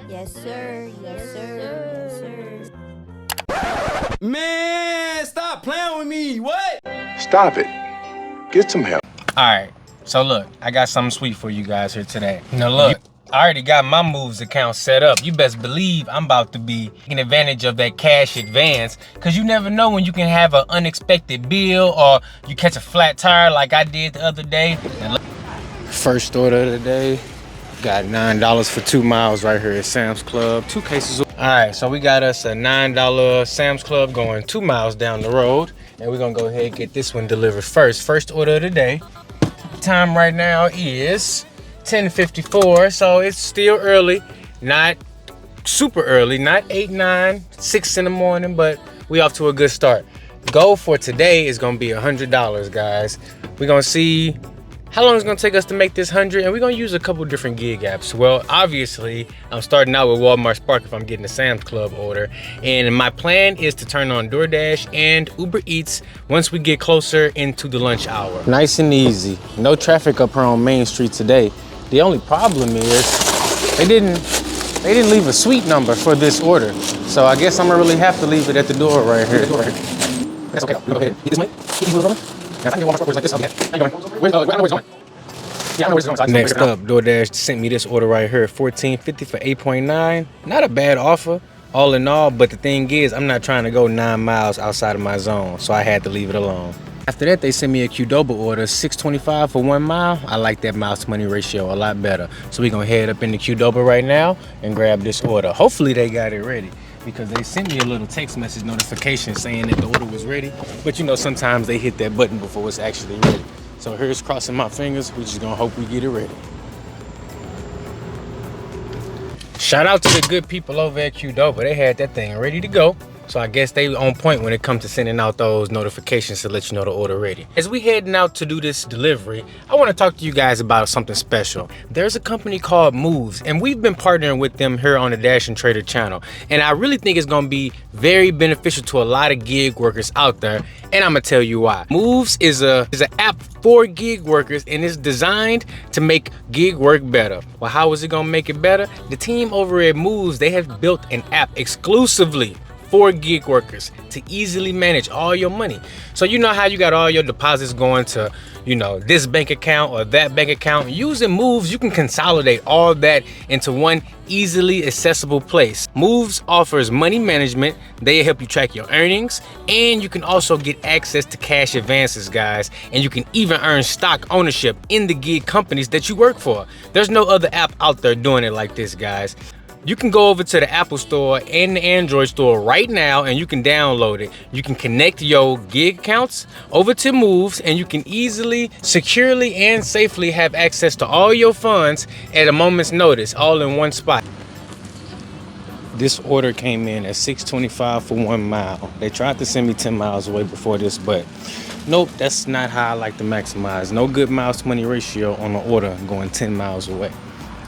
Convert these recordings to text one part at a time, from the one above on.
Yes, sir. Yes, sir. Yes, sir. Man, stop playing with me. What? Stop it. Get some help. Alright, so look, I got something sweet for you guys here today. Now look, I already got my Moves account set up. You best believe I'm about to be taking advantage of that cash advance, because you never know when you can have an unexpected bill or you catch a flat tire like I did the other day. First order of the day, got $9 for 2 miles right here at Sam's Club. 2 cases. Alright, so we got us a $9 Sam's Club going 2 miles down the road. And we're gonna go ahead and get this one delivered first. First order of the day. Time right now is 10:54, so it's still early, not super early, not 8, 9, 6 in the morning, but we off to a good start. Goal for today is gonna be $100, guys. We're gonna see how long it's gonna take us to make this 100, and we're gonna use a couple different gig apps. Well, obviously, I'm starting out with Walmart Spark if I'm getting a Sam's Club order, and my plan is to turn on Doordash and Uber Eats once we get closer into the lunch hour. Nice and easy. No traffic up here on Main Street today. The only problem is they didn't leave a suite number for this order, so I guess I'm gonna really have to leave it at the door right here. That's okay. Go ahead. Eat this way. Next up, Doordash sent me this order right here, $14.50 for 8.9. Not a bad offer, all in all, but the thing is, I'm not trying to go 9 miles outside of my zone, so I had to leave it alone. After that, they sent me a Qdoba order, $6.25 for 1 mile. I like that miles to money ratio a lot better. So we're gonna head up in the Qdoba right now and grab this order. Hopefully they got it ready, because they sent me a little text message notification saying that the order was ready. But you know, sometimes they hit that button before it's actually ready. So here's crossing my fingers. We're just gonna hope we get it ready. Shout out to the good people over at Qdoba. They had that thing ready to go. So I guess they on point when it comes to sending out those notifications to let you know the order ready. As we heading out to do this delivery, I want to talk to you guys about something special. There's a company called Moves, and we've been partnering with them here on the Dash and Trader channel. And I really think it's going to be very beneficial to a lot of gig workers out there. And I'm going to tell you why. Moves is an app for gig workers, and it's designed to make gig work better. Well, how is it going to make it better? The team over at Moves, they have built an app exclusively for gig workers to easily manage all your money. So you know how you got all your deposits going to, you know, this bank account or that bank account. Using Moves, you can consolidate all that into one easily accessible place. Moves offers money management. They help you track your earnings, and you can also get access to cash advances, guys. And you can even earn stock ownership in the gig companies that you work for. There's no other app out there doing it like this, guys. You can go over to the Apple Store and the Android Store right now, and you can download it. You can connect your gig accounts over to Moves, and you can easily, securely, and safely have access to all your funds at a moment's notice, all in one spot. This order came in at $6.25 for 1 mile. They tried to send me 10 miles away before this, but nope, that's not how I like to maximize. No good miles to money ratio on an order going 10 miles away.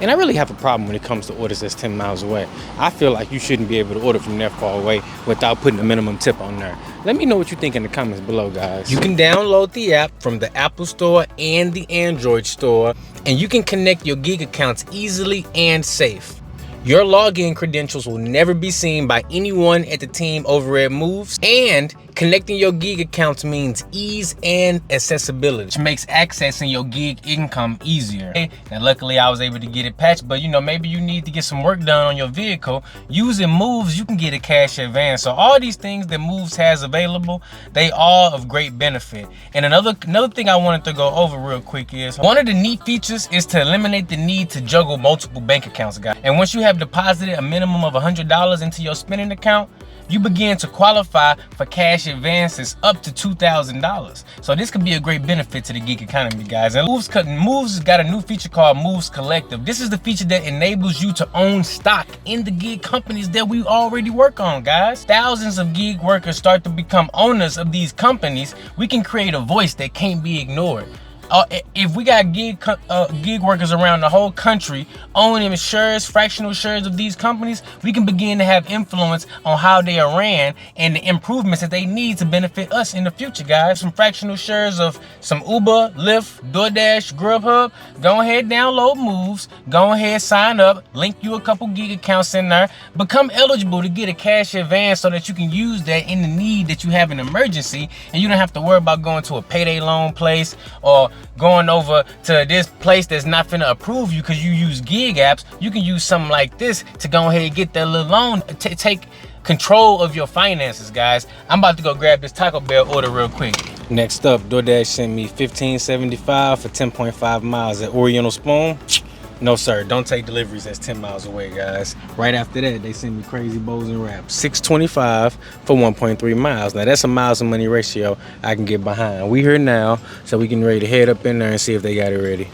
And I really have a problem when it comes to orders that's 10 miles away. I feel like you shouldn't be able to order from that far away without putting a minimum tip on there. Let me know what you think in the comments below, guys. You can download the app from the Apple Store and the Android Store, and you can connect your gig accounts easily and safe. Your login credentials will never be seen by anyone at the team over at Moves, and connecting your gig accounts means ease and accessibility, which makes accessing your gig income easier. And luckily I was able to get it patched, but you know, maybe you need to get some work done on your vehicle. Using Moves, you can get a cash advance. So all these things that Moves has available, they are of great benefit. And another thing I wanted to go over real quick is, one of the neat features is to eliminate the need to juggle multiple bank accounts, guys. And once you have deposited a minimum of $100 into your spending account, you begin to qualify for cash advances up to $2,000. So this could be a great benefit to the gig economy, guys. And Moves has got a new feature called Moves Collective. This is the feature that enables you to own stock in the gig companies that we already work on, guys. Thousands of gig workers start to become owners of these companies. We can create a voice that can't be ignored. If we got gig workers around the whole country owning shares, fractional shares of these companies, we can begin to have influence on how they are ran and the improvements that they need to benefit us in the future, guys. Some fractional shares of some Uber, Lyft, Doordash, Grubhub. Go ahead, download Moves. Go ahead, sign up. Link you a couple gig accounts in there. Become eligible to get a cash advance so that you can use that in the need that you have an emergency, and you don't have to worry about going to a payday loan place or going over to this place that's not finna approve you because you use gig apps. You can use something like this to go ahead and get that little loan. Take control of your finances, guys. I'm about to go grab this Taco Bell order real quick. Next up, DoorDash sent me $15.75 for 10.5 miles at Oriental Spoon. No sir, don't take deliveries that's 10 miles away, guys. Right after that, they send me Crazy Bows and Wraps, $6.25 for 1.3 miles. Now that's a miles and money ratio I can get behind. We here now, so we can ready to head up in there and see if they got it ready.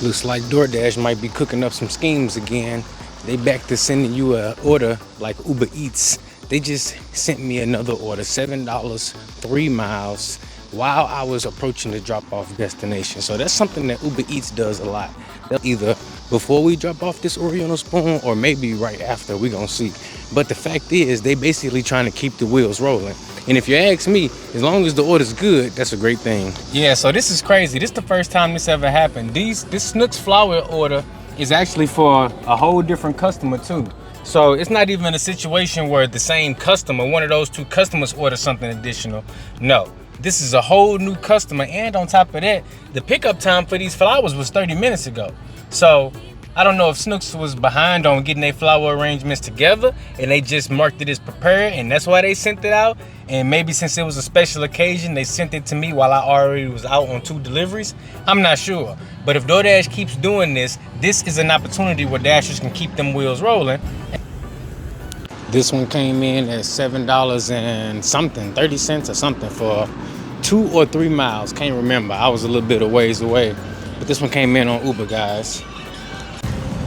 Looks like DoorDash might be cooking up some schemes again. They back to sending you an order like Uber Eats. They just sent me another order, $7, 3 miles, while I was approaching the drop-off destination. So that's something that Uber Eats does a lot. They'll either before we drop off this Oriental Spoon or maybe right after, we gonna see. But the fact is, they basically trying to keep the wheels rolling. And if you ask me, as long as the order's good, that's a great thing. Yeah, so this is crazy. This is the first time this ever happened. This Snooks flour order is actually for a whole different customer too. So it's not even a situation where the same customer, one of those two customers order something additional. No, this is a whole new customer. And on top of that, the pickup time for these flowers was 30 minutes ago. So I don't know if Snooks was behind on getting their flower arrangements together and they just marked it as prepared and that's why they sent it out. And maybe since it was a special occasion, they sent it to me while I already was out on 2 deliveries. I'm not sure. But if DoorDash keeps doing this, this is an opportunity where Dashers can keep them wheels rolling. This one came in at $7 and something, 30 cents or something for 2 or 3 miles. Can't remember. I was a little bit of ways away. But this one came in on Uber, guys.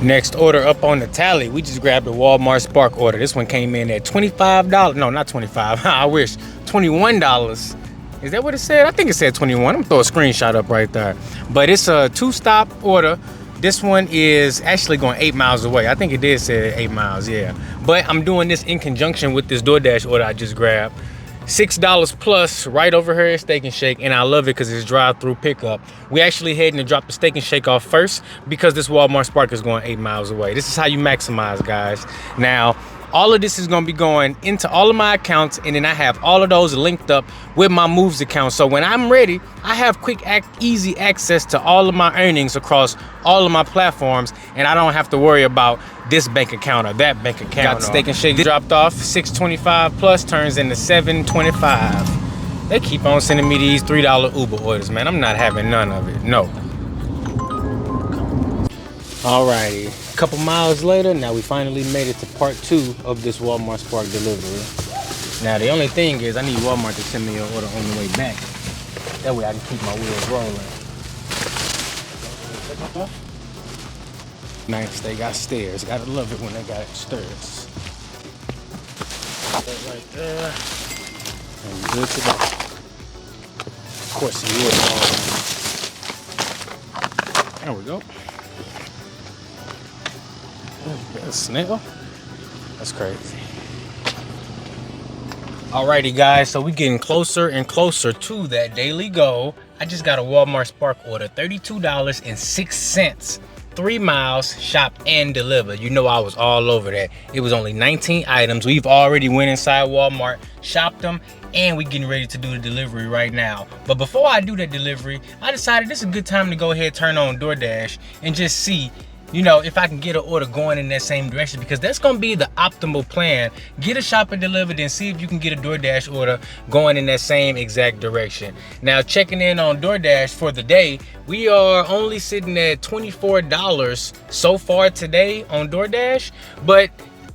Next order up on the tally, we just grabbed a Walmart Spark order. This one came in at $25. No, not 25. I wish. $21. Is that what it said? I think it said 21. I'm gonna throw a screenshot up right there. But it's a 2-stop order. This one is actually going 8 miles away. I think it did say 8 miles, yeah. But I'm doing this in conjunction with this DoorDash order I just grabbed. $6 plus right over here at Steak and Shake, and I love it because it's drive-through pickup. We actually heading to drop the Steak and Shake off first because this Walmart Spark is going 8 miles away. This is how you maximize, guys. Now, all of this is going to be going into all of my accounts, and then I have all of those linked up with my Moves account. So when I'm ready, I have easy access to all of my earnings across all of my platforms, and I don't have to worry about this bank account or that bank account. Got the Steak and Shake dropped off. $6.25 plus turns into $7.25. They keep on sending me these $3 Uber orders, man. I'm not having none of it. No. Alrighty, a couple miles later, now we finally made it to part 2 of this Walmart Spark delivery. Now the only thing is I need Walmart to send me an order on the way back. That way I can keep my wheels rolling. Nice, they got stairs. Gotta love it when they got stairs. That right there. And good to go. Of course, the order. There we go. A snail? That's crazy. Alrighty guys, so we're getting closer and closer to that daily goal. I just got a Walmart Spark order, $32.06. 3 miles, shop and deliver. You know I was all over that. It was only 19 items. We've already went inside Walmart, shopped them, and we're getting ready to do the delivery right now. But before I do that delivery, I decided this is a good time to go ahead and turn on DoorDash and just see, you know, if I can get an order going in that same direction, because that's gonna be the optimal plan. Get a shop and delivered and see if you can get a DoorDash order going in that same exact direction. Now, checking in on DoorDash for the day, we are only sitting at $24 so far today on DoorDash, but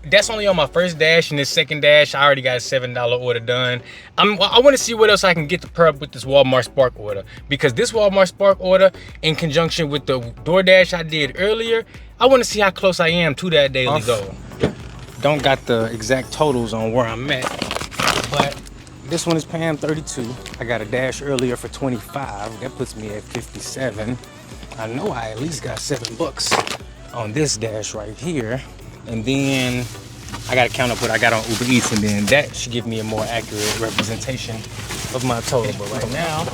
that's only on my first dash, and this second dash, I already got a $7 order done. I want to see what else I can get to pair up with this Walmart Spark order, because this Walmart Spark order, in conjunction with the DoorDash I did earlier, I want to see how close I am to that daily goal. Don't got the exact totals on where I'm at, but this one is paying 32. I got a Dash earlier for 25. That puts me at 57. I know I at least got $7 on this Dash right here. And then I gotta count up what I got on Uber Eats, and then that should give me a more accurate representation of my total. But right now,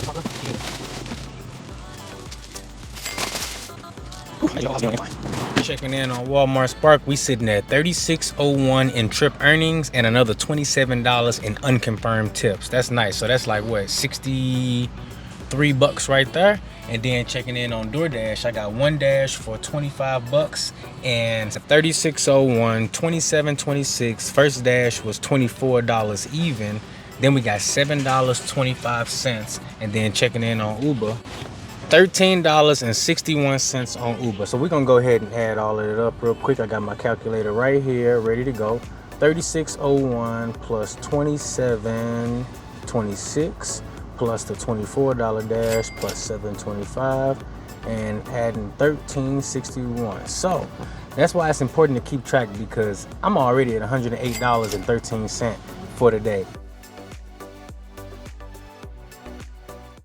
checking in on Walmart Spark, we sitting at $36.01 in trip earnings and another $27 in unconfirmed tips. That's nice. So that's like what, $63 right there. And then checking in on Doordash, I got one Dash for $25 and $36.01, $27.26. First Dash was $24 even. Then we got $7.25, and then checking in on Uber, $13.61 on Uber. So we're gonna go ahead and add all of it up real quick. I got my calculator right here ready to go. $36.01 plus $27.26 plus the $24 Dash plus $7.25 and adding $13.61. So that's why it's important to keep track, because I'm already at $108.13 for the day.